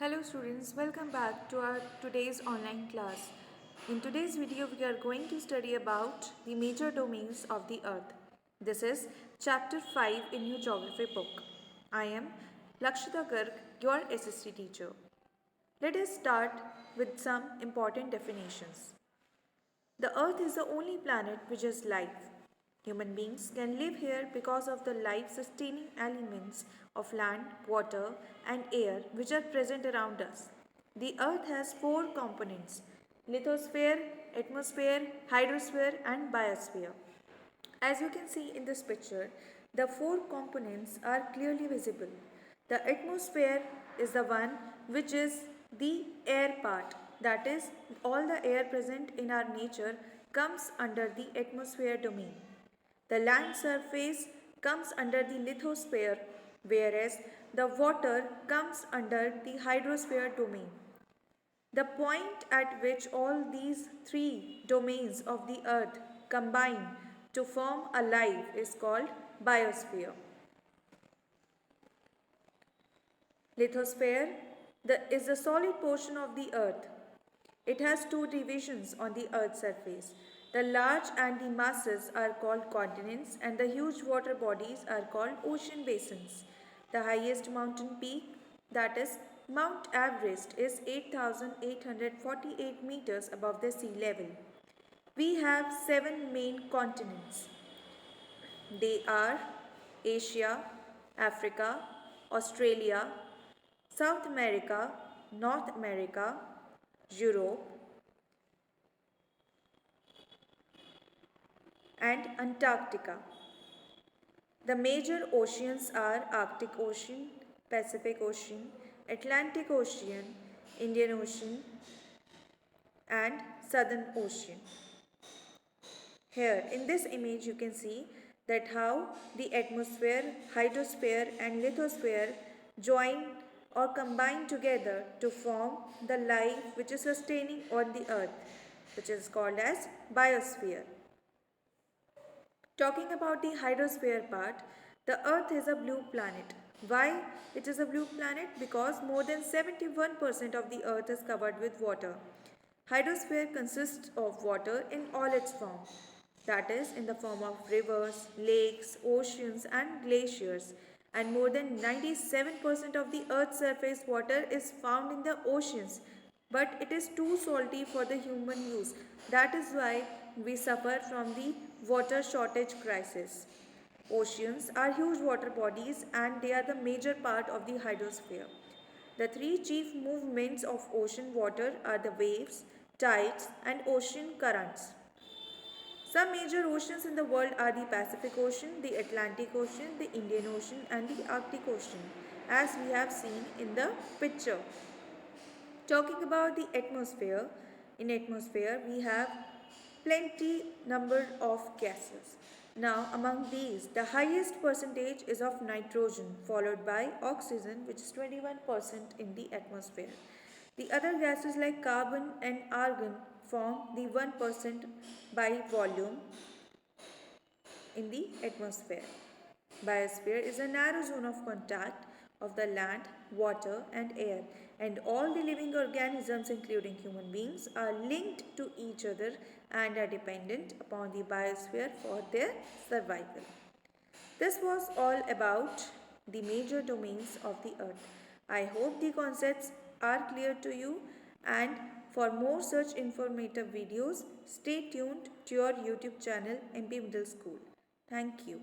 Hello students, welcome back to our today's online class. In today's video, we are going to study about the major domains of the earth. This is chapter 5 in your geography book. I am Lakshita Garg, your SST teacher. Let us start with some important definitions. The earth is the only planet which has life. Human beings can live here because of the life-sustaining elements of land, water, and air which are present around us. The earth has four components: lithosphere, atmosphere, hydrosphere, and biosphere. As you can see in this picture, the four components are clearly visible. The atmosphere is the one which is the air part, that is, all the air present in our nature comes under the atmosphere domain. The land surface comes under the lithosphere, whereas the water comes under the hydrosphere domain. The point at which all these three domains of the earth combine to form a life is called biosphere. Lithosphere is the solid portion of the earth. It has two divisions on the earth's surface. The large and the masses are called continents and the huge water bodies are called ocean basins. The highest mountain peak, that is Mount Everest, is 8,848 meters above the sea level. We have 7 main continents. They are Asia, Africa, Australia, South America, North America, Europe, and Antarctica. The major oceans are Arctic Ocean, Pacific Ocean, Atlantic Ocean, Indian Ocean, and Southern Ocean. Here in this image you can see that how the atmosphere, hydrosphere and lithosphere join or combine together to form the life which is sustaining on the earth, which is called as biosphere. Talking about the hydrosphere part, the earth is a blue planet. Why it is a blue planet? Because more than 71% of the earth is covered with water. Hydrosphere consists of water in all its forms, that is in the form of rivers, lakes, oceans and glaciers, and more than 97% of the earth's surface water is found in the oceans, but it is too salty for the human use. That is why we suffer from the water shortage crisis. Oceans are huge water bodies and they are the major part of the hydrosphere. The three chief movements of ocean water are the waves, tides and ocean currents. Some major oceans in the world are the Pacific Ocean, the Atlantic Ocean, the Indian Ocean and the Arctic Ocean, as we have seen in the picture. Talking about the atmosphere, in atmosphere we have plenty number of gases. Now among these, the highest percentage is of nitrogen, followed by oxygen, which is 21% in the atmosphere. The other gases like carbon and argon form the 1% by volume in the atmosphere. Biosphere is a narrow zone of contact of the land, water and air, and all the living organisms including human beings are linked to each other and are dependent upon the biosphere for their survival. This was all about the major domains of the earth. I hope the concepts are clear to you, and for more such informative videos, stay tuned to your YouTube channel MP Middle School. Thank you.